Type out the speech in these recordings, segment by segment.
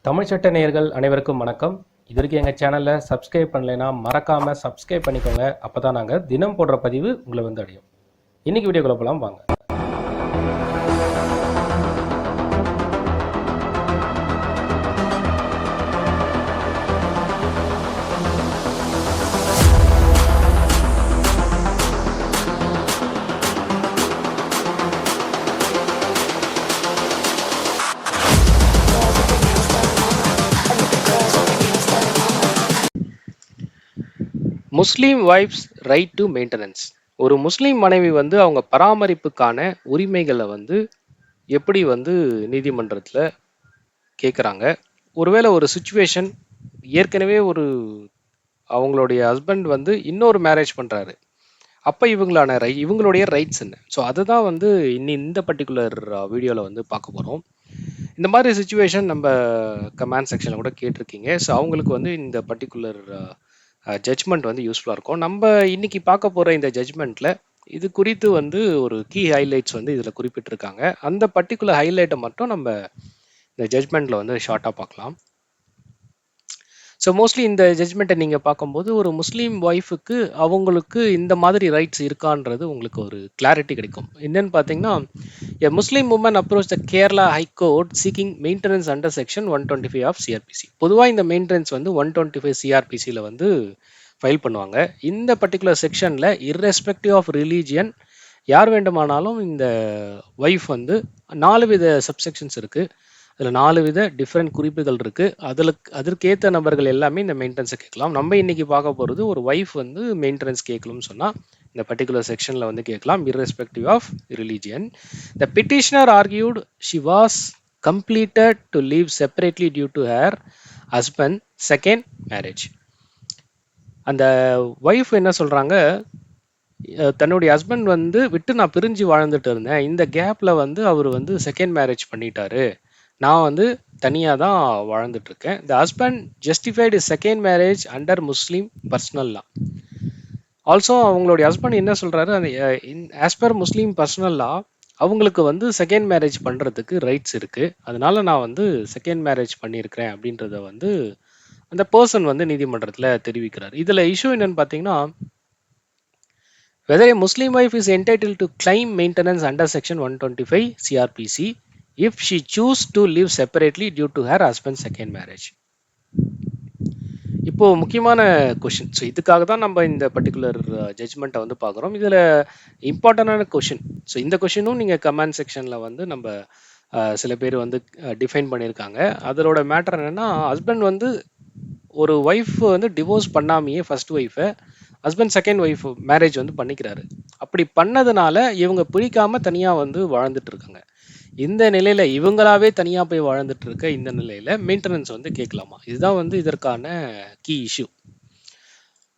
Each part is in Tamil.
தமிழ் சட்ட நேயர்கள் அனைவருக்கும் வணக்கம். இது வரைக்கும் எங்கள் சேனலில் சப்ஸ்கிரைப் பண்ணலைன்னா மறக்காமல் சப்ஸ்கிரைப் பண்ணிக்கோங்க. அப்போ தான் நாங்கள் தினம் போடுற பதிவு உங்களை வந்து அடையும். இன்றைக்கி வீடியோக்குள்ள போகலாம் வாங்க. முஸ்லீம் வைஃப்ஸ் ரைட் டு மெயின்டெனன்ஸ். ஒரு முஸ்லீம் மனைவி வந்து அவங்க பராமரிப்புக்கான உரிமைகளை வந்து எப்படி வந்து நீதிமன்றத்தில் கேட்குறாங்க. ஒருவேளை ஒரு சுச்சுவேஷன் ஏற்கனவே அவங்களுடைய ஹஸ்பண்ட் வந்து இன்னொரு மேரேஜ் பண்ணுறாரு, அப்போ இவங்களுடைய ரைட்ஸ் என்ன? ஸோ அதுதான் வந்து இந்த பர்டிகுலர் வீடியோவில் வந்து பார்க்க போகிறோம். இந்த மாதிரி சுச்சுவேஷன் நம்ம கமெண்ட் செக்ஷனில் கூட கேட்டிருக்கீங்க. ஸோ அவங்களுக்கு வந்து இந்த பர்டிகுலர் ஜட்ஜ்மெண்ட் வந்து யூஸ்ஃபுல்லாக இருக்கும். நம்ம இன்னைக்கு பார்க்க போகிற இந்த ஜட்ஜ்மெண்ட்டில் இது குறித்து வந்து ஒரு கீ ஹைலைட்ஸ் வந்து இதில் குறிப்பிட்டிருக்காங்க. அந்த பர்டிகுலர் ஹைலைட்டை மட்டும் நம்ம இந்த ஜட்ஜ்மெண்ட்டில் வந்து ஷார்ட்டாக பார்க்கலாம். ஸோ மோஸ்ட்லி இந்த ஜட்ஜ்மெண்ட்டை நீங்கள் பார்க்கும்போது ஒரு முஸ்லீம் ஒய்ஃபுக்கு அவங்களுக்கு இந்த மாதிரி ரைட்ஸ் இருக்கான்றது உங்களுக்கு ஒரு கிளாரிட்டி கிடைக்கும். என்னன்னு பார்த்தீங்கன்னா, a Muslim woman approach the Kerala high court seeking maintenance under section 125 of CrPC. பொதுவாக இந்த மெயின்டெனன்ஸ் வந்து 125 சிஆர்பிசியில் வந்து ஃபைல் பண்ணுவாங்க. இந்த பர்டிகுலர் செக்ஷனில் இர்ரெஸ்பெக்டிவ் ஆஃப் ரிலீஜியன் யார் வேண்டுமானாலும் இந்த ஒய்ஃப் வந்து 4 வித சப்செக்ஷன்ஸ் இருக்குது. அதில் 4 வித டிஃப்ரெண்ட் குறிப்புகள் இருக்குது. அதற்கேற்ற நபர்கள் எல்லாமே இந்த மெயின்டெனன்ஸை கேட்கலாம். நம்ம இன்னைக்கு பார்க்க போகிறது ஒரு ஒய்ஃப் வந்து மெயின்டெனன்ஸ் கேட்கணும்னு சொன்னால் இந்த பர்டிகுலர் செக்ஷனில் வந்து கேட்கலாம், irrespective of religion. The petitioner argued she was completed to leave separately due to her husband second marriage. அந்த ஒய்ஃப் என்ன சொல்கிறாங்க, தன்னுடைய ஹஸ்பண்ட் வந்து விட்டு நான் பிரிஞ்சு வாழ்ந்துட்டு இருந்தேன், இந்த கேப்பில் வந்து அவர் வந்து செகண்ட் மேரேஜ் பண்ணிட்டாரு, நான் வந்து தனியாக தான் வாழ்ந்துட்டு இருக்கேன். த husband justified second marriage under முஸ்லீம் பர்சனல் லா. ஆல்சோ அவங்களுடைய ஹஸ்பண்ட் என்ன சொல்கிறாரு, அந்த ஆஸ் பர் முஸ்லீம் பர்சனல் லா அவங்களுக்கு வந்து செகண்ட் மேரேஜ் பண்ணுறதுக்கு ரைட்ஸ் இருக்குது, அதனால நான் வந்து செகண்ட் மேரேஜ் பண்ணியிருக்கிறேன் அப்படின்றத வந்து அந்த பர்சன் வந்து நீதிமன்றத்தில் தெரிவிக்கிறார். இதில் இஷ்யூ என்னன்னு பார்த்தீங்கன்னா, whether a Muslim wife is entitled to claim maintenance under section 125 CRPC if she choose to live separately due to her husband's second marriage. இப்போ முக்கியமான கொஷின். ஸோ இதுக்காக தான் நம்ம இந்த பர்டிகுலர் ஜட்ஜ்மெண்ட்டை வந்து பார்க்குறோம். இதில் இம்பார்ட்டண்டான கொஷின். ஸோ இந்த கொஷினும் நீங்கள் கமெண்ட் செக்ஷனில் வந்து நம்ம சில பேர் வந்து டிஃபைன் பண்ணியிருக்காங்க. அதோட மேட்டர் என்னென்னா, ஹஸ்பண்ட் வந்து ஒரு ஒய்ஃப் வந்து டிவோர்ஸ் பண்ணாமையே ஃபர்ஸ்ட் ஒய்ஃபை ஹஸ்பண்ட் செகண்ட் ஒய்ஃப் மேரேஜ் வந்து பண்ணிக்கிறாரு. அப்படி பண்ணதுனால இவங்க பிடிக்காம தனியாக வந்து வாழ்ந்துட்டு இருக்காங்க. இந்த நிலையில இவங்களாவே தனியாக போய் வாழ்ந்துட்டு இருக்க இந்த நிலையில மெயின்டெனன்ஸ் வந்து கேட்கலாமா? இதுதான் வந்து இதற்கான key issue.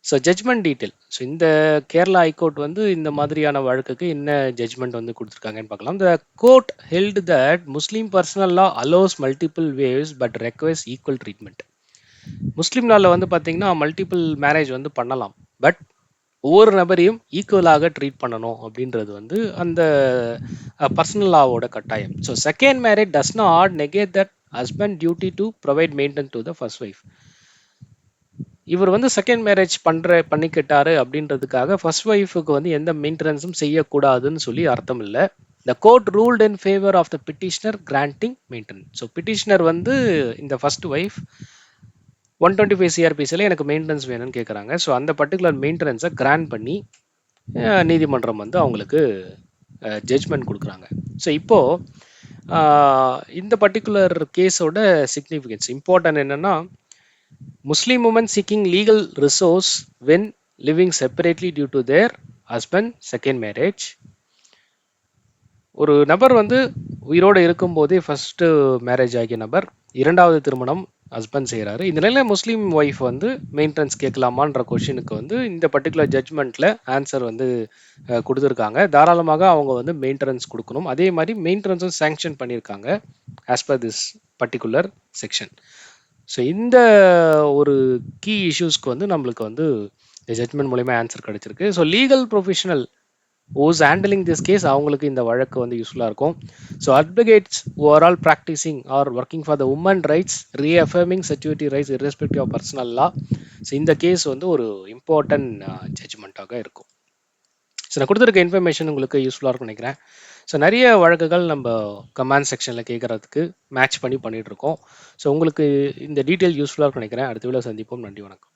So judgement detail. So இந்த கேரளா ஹைகோர்ட் வந்து இந்த மாதிரியான வழக்குக்கு என்ன ஜட்ஜ்மெண்ட் வந்து கொடுத்துருக்காங்கன்னு பார்க்கலாம். The court held that Muslim personal law allows multiple wives but request equal treatment. Muslim லாவில் வந்து பார்த்தீங்கன்னா மல்டிபிள் மேரேஜ் வந்து பண்ணலாம், பட் ஒவ்வொரு நபரையும் ஈக்குவலாக ட்ரீட் பண்ணணும் அப்படின்றது வந்து அந்த பர்சனல் லாவோட கட்டாயம். So second marriage does not negate that husband duty to provide maintenance to the first wife. இவர் வந்து செகண்ட் மேரேஜ் பண்ணிக்கிட்டாரு அப்படின்றதுக்காக ஃபர்ஸ்ட் ஒய்ஃபுக்கு வந்து எந்த மெயின்டெனன்ஸும் செய்யக்கூடாதுன்னு சொல்லி அர்த்தம் இல்லை. The court ruled in favour of the petitioner granting maintenance. So petitioner வந்து இந்த ஃபர்ஸ்ட் ஒய்ஃப் 125 சிஆர்பிசியில் எனக்கு மெயின்டெனன்ஸ் வேணும்னு கேட்குறாங்க. ஸோ அந்த பர்டிகுலர் மெயின்டெனன்ஸை கிராண்ட் பண்ணி நீதிமன்றம் வந்து அவங்களுக்கு ஜட்ஜ்மெண்ட் கொடுக்குறாங்க. ஸோ இப்போது இந்த பர்டிகுலர் கேஸோட சிக்னிஃபிகன்ஸ் இம்பார்ட்டன்ட் என்னென்னா, Muslim woman seeking legal resource when living separately due to their husband second marriage. ஒரு நபர் வந்து உயிரோடு இருக்கும்போதே ஃபர்ஸ்ட் மேரேஜ் ஆகிய நபர் இரண்டாவது திருமணம் ஹஸ்பண்ட் செய்கிறாரு. இந்த நிலையில் முஸ்லீம் ஒய்ஃப் வந்து மெயின்டெனன்ஸ் கேட்கலாமான்ற கொஷினுக்கு வந்து இந்த பர்டிகுலர் ஜட்ஜ்மெண்ட்டில் ஆன்சர் வந்து கொடுத்துருக்காங்க. தாராளமாக அவங்க வந்து மெயின்டெனன்ஸ் கொடுக்கணும். அதே மாதிரி மெயின்டெனன்ஸும் சேங்ஷன் பண்ணியிருக்காங்க as per this particular section. So இந்த ஒரு கீ இஷ்யூஸ்க்கு வந்து நம்மளுக்கு வந்து ஜட்ஜ்மெண்ட் மூலயமா ஆன்சர் கிடைச்சிருக்கு. So legal professional who's handling this case அவங்களுக்கு இந்த வழக்கு வந்து யூஸ்ஃபுல்லாக இருக்கும். So advocates overall practicing or working for the women rights reaffirming security rights irrespective of personal law. So இந்த கேஸ் வந்து ஒரு இம்பார்ட்டன்ட் ஜட்ஜ்மெண்ட்டாக இருக்கும். ஸோ நான் கொடுத்துருக்க இன்ஃபர்மேஷன் உங்களுக்கு யூஸ்ஃபுல்லாக இருக்கும்னு நினைக்கிறேன். ஸோ நிறைய வழக்குகள் நம்ம கமெண்ட் செக்ஷனில் கேட்குறதுக்கு மேட்ச் பண்ணிட்டு இருக்கோம். ஸோ உங்களுக்கு இந்த டீட்டெயில் யூஸ்ஃபுல்லாக இருக்கும்னு நினைக்கிறேன். அடுத்த வீடியோ சந்திப்போம். நன்றி, வணக்கம்.